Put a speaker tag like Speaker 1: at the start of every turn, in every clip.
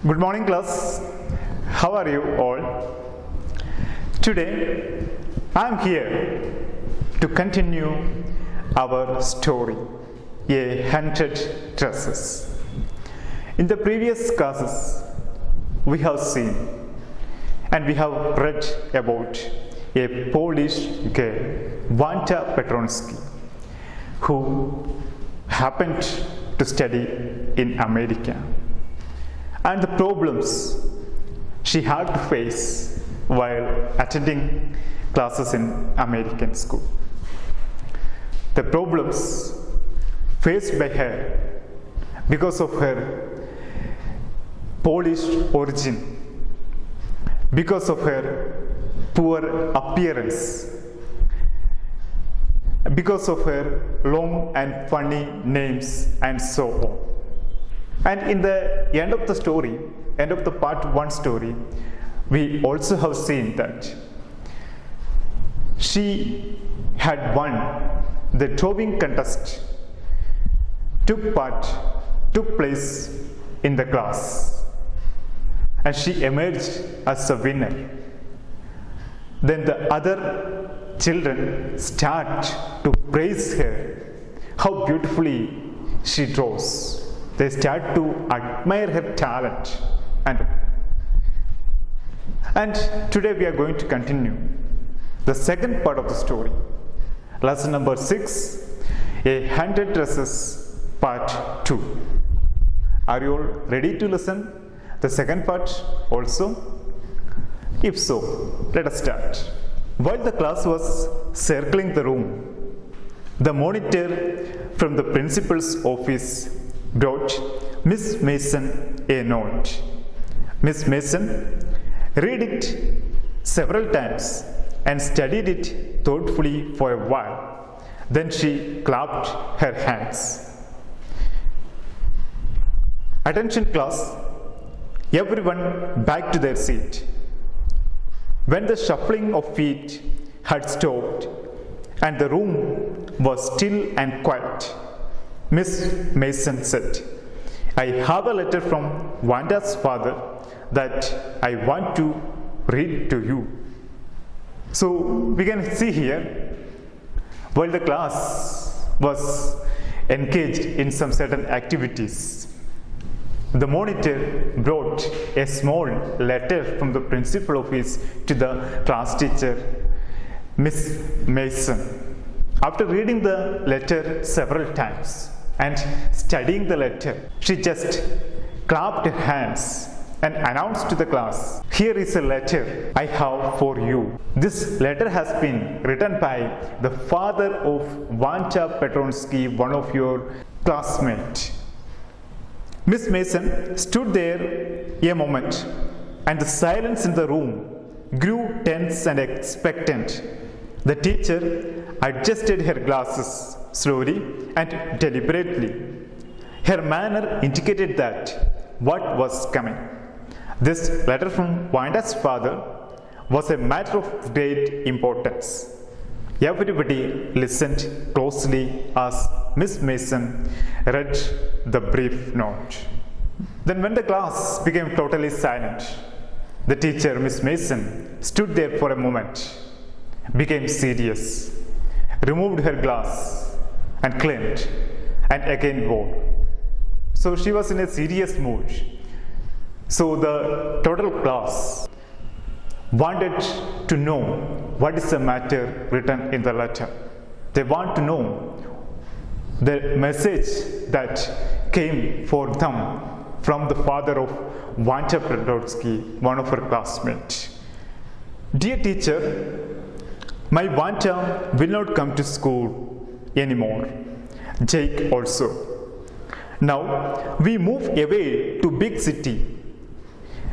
Speaker 1: Good morning, class. How are you all? Today I am here to continue our story, A Hundred Dresses. In the previous classes, we have seen and we have read about a Polish girl, Wanda Petronsky, who happened to study in America, and the problems she had to face while attending classes in American school. The problems faced by her because of her Polish origin, because of her poor appearance, because of her long and funny names, and so on. And in the end of the story, end of the part 1 story, we also have seen that she had won the drawing contest, took place in the class, and she emerged as a winner. Then the other children start to praise her, how beautifully she draws. They start to admire her talent. And today we are going to continue the second part of the story. Lesson number 6, A Hundred Dresses, part 2. Are you all ready to listen the second part also? If so, let us start. While the class was circling the room, the monitor from the principal's office brought Miss Mason a note. Miss Mason read it several times and studied it thoughtfully for a while. Then she clapped her hands. Attention, class. Everyone back to their seat. When the shuffling of feet had stopped and the room was still and quiet, Miss Mason said, "I have a letter from Wanda's father that I want to read to you." So we can see here, while the class was engaged in some certain activities, the monitor brought a small letter from the principal office to the class teacher, Miss Mason. After reading the letter several times and studying the letter, she just clapped her hands and announced to the class, "Here is a letter I have for you. This letter has been written by the father of Wanda Petronsky, one of your classmates." Miss Mason stood there a moment, and the silence in the room grew tense and expectant. The teacher adjusted her glasses slowly and deliberately. Her manner indicated that what was coming. This letter from Wanda's father was a matter of great importance. Everybody listened closely as Miss Mason read the brief note. Then when the class became totally silent, the teacher, Miss Mason, stood there for a moment, became serious, removed her glass and cleaned, and again wore. So she was in a serious mood. So the total class wanted to know what is the matter written in the letter. They want to know the message that came for them from the father of Wanda Petronsky, one of her classmates. "Dear teacher, my Wanda will not come to school anymore. Jake also. Now we move away to big city.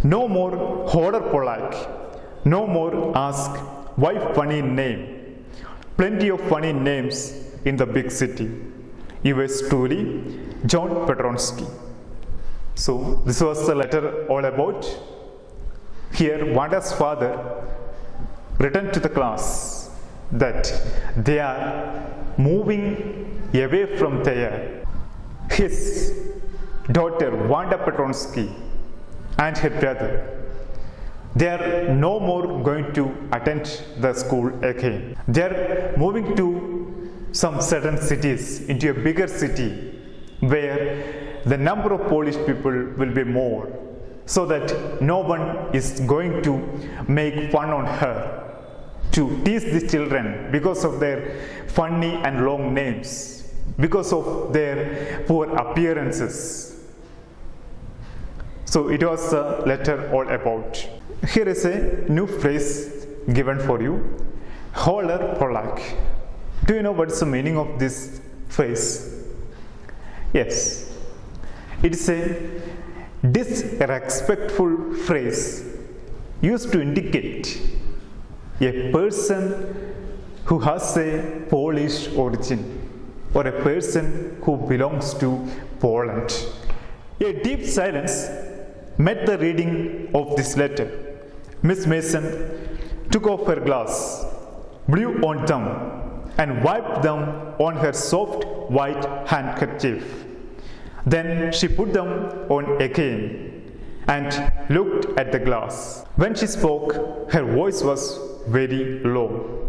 Speaker 1: No more hoarder polite. No more ask why funny name. Plenty of funny names in the big city. Yours truly, John Petronsky." So this was the letter all about. Here Wanda's father written to the class that they are moving away from there. His daughter Wanda Petronsky and her brother, they are no more going to attend the school again. They are moving to some certain cities, into a bigger city where the number of Polish people will be more, so that no one is going to make fun on her, to tease the children because of their funny and long names, because of their poor appearances. So it was a letter all about. Here is a new phrase given for you, Holler Polak. Do you know what is the meaning of this phrase? Yes, it is a disrespectful phrase used to indicate a person who has a Polish origin or a person who belongs to Poland. A deep silence met the reading of this letter. Miss Mason took off her glass, blew on them, and wiped them on her soft white handkerchief. Then she put them on again and looked at the glass. When she spoke, her voice was very low.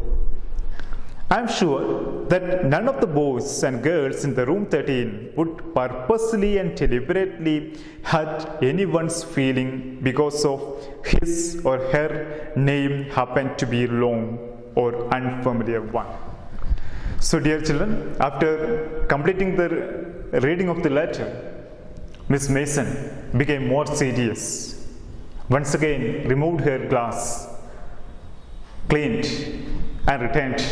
Speaker 1: I am sure that none of the boys and girls in the room 13 would purposely and deliberately hurt anyone's feeling because of his or her name happened to be long or unfamiliar one. So dear children, after completing the reading of the letter, Miss Mason became more serious. Once again removed her glass, cleaned and returned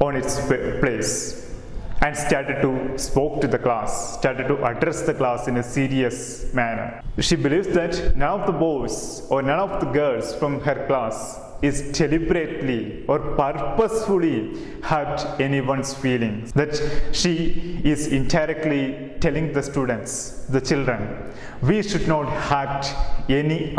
Speaker 1: on its place, and started to speak to the class, started to address the class in a serious manner. She believes that none of the boys or none of the girls from her class is deliberately or purposefully hurt anyone's feelings, that she is indirectly telling the students, the children, we should not hurt any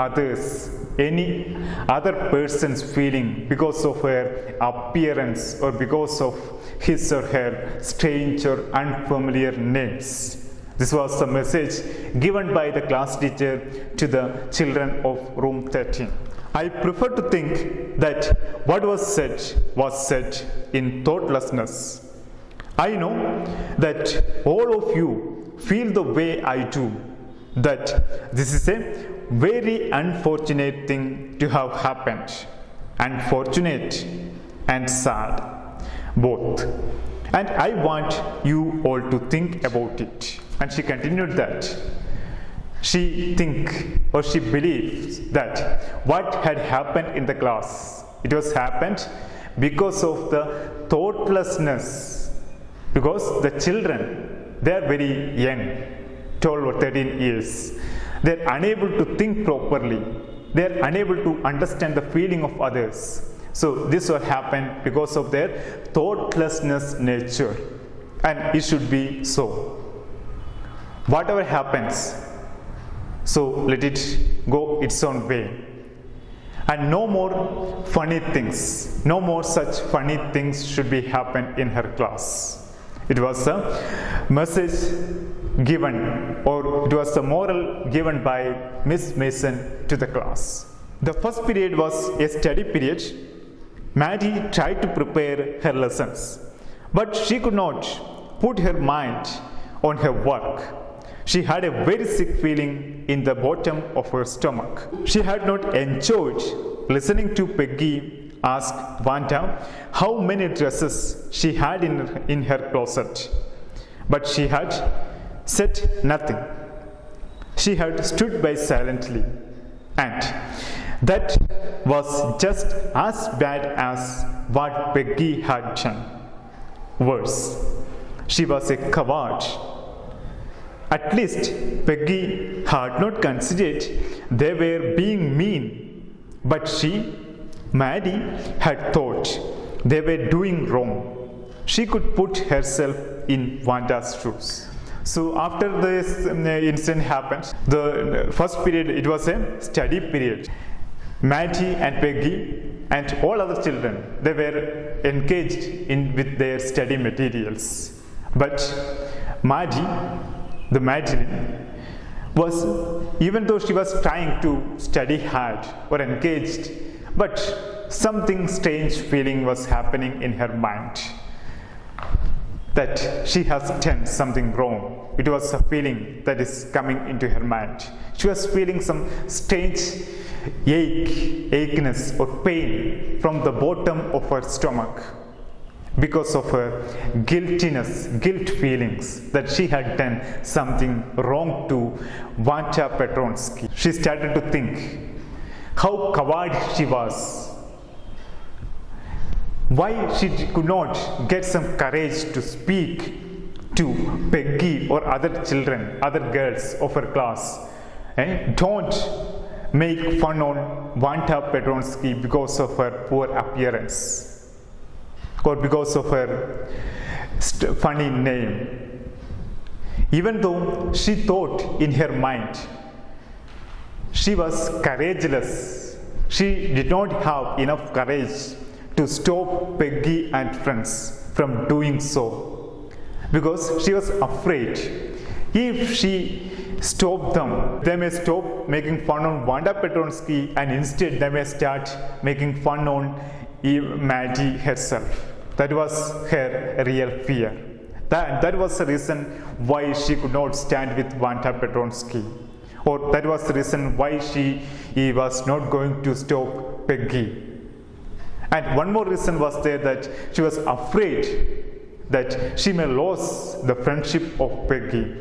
Speaker 1: other person's feeling because of her appearance or because of his or her strange or unfamiliar names. This was the message given by the class teacher to the children of room 13. I prefer to think that what was said in thoughtlessness. I know that all of you feel the way I do, that this is a very unfortunate thing to have happened, unfortunate and sad, both. And I want you all to think about it. And she continued that she believes that what had happened in the class, it was happened because of the thoughtlessness, because the children, they are very young, 12 or 13 years, they are unable to think properly, they are unable to understand the feeling of others. So this will happen because of their thoughtlessness nature, and it should be so. Whatever happens, so let it go its own way. And no more funny things, no more such funny things should be happen in her class. It was a message given, or it was a moral given by Miss Mason to the class. The first period was a study period. Maddie tried to prepare her lessons, but she could not put her mind on her work. She had a very sick feeling in the bottom of her stomach. She had not enjoyed listening to Peggy ask Vanda how many dresses she had in her closet. But she had said nothing. She had stood by silently, and that was just as bad as what Peggy had done. Worse, she was a coward. At least Peggy had not considered they were being mean, but she, Maddie, had thought they were doing wrong. She could put herself in Vanda's shoes. So after this incident happened, the first period, it was a study period. Maddie and Peggy and all other children, they were engaged with their study materials. But Maddie, the Madeline, was, even though she was trying to study hard or engaged, but something strange feeling was happening in her mind, that she has done something wrong. It was a feeling that is coming into her mind. She was feeling some strange achiness or pain from the bottom of her stomach because of her guilt feelings that she had done something wrong to Vanta Petronsky. She started to think how coward she was. Why she could not get some courage to speak to Peggy or other children, other girls of her class. Don't make fun on Vanta Petronsky because of her poor appearance or because of her funny name. Even though she thought in her mind she was courageous, she did not have enough courage to stop Peggy and friends from doing so, because she was afraid if she stopped them, they may stop making fun on Vanta Petronsky and instead they may start making fun on Maddie herself. That was her real fear. That was the reason why she could not stand with Vanta Petronsky, or that was the reason why she was not going to stop Peggy. And one more reason was there, that she was afraid that she may lose the friendship of Peggy.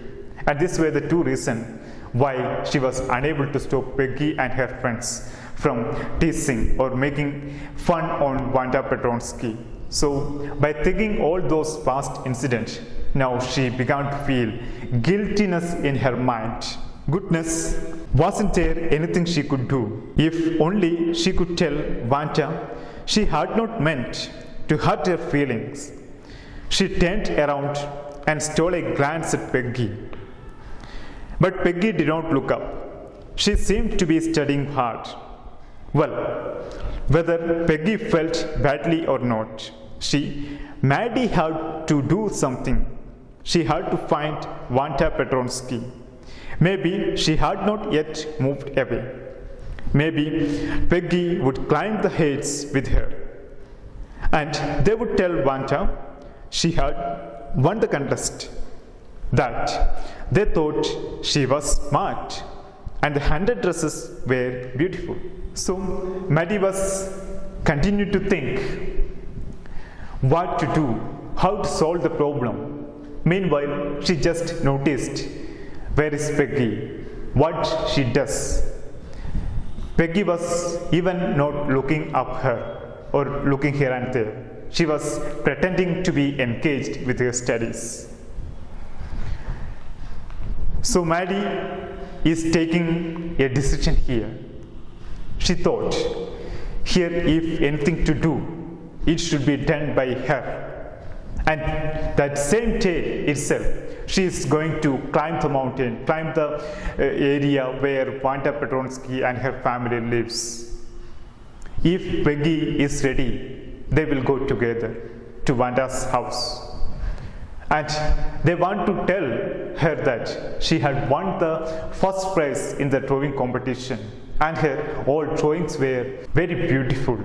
Speaker 1: And these were the two reasons why she was unable to stop Peggy and her friends from teasing or making fun on Vanta Petronsky. So by thinking all those past incidents, now she began to feel guiltiness in her mind. Goodness, wasn't there anything she could do? If only she could tell Vanta she had not meant to hurt her feelings. She turned around and stole a glance at Peggy. But Peggy did not look up. She seemed to be studying hard. Well, whether Peggy felt badly or not, Maddie had to do something. She had to find Vanta Petronsky. Maybe she had not yet moved away. Maybe Peggy would climb the heights with her, and they would tell Vanta she had won the contest, that they thought she was smart and the 100 dresses were beautiful. So Maddie was continued to think what to do, how to solve the problem. Meanwhile, she just noticed, where is Peggy? What she does? Peggy was even not looking up her or looking here and there. She was pretending to be engaged with her studies. So Maddie is taking a decision here. She thought, here if anything to do, it should be done by her. And that same day itself, she is going to climb the mountain, climb the area where Vanta Petronsky and her family lives. If Peggy is ready, they will go together to Vanta's house. And they want to tell her that she had won the first prize in the drawing competition and her all drawings were very beautiful.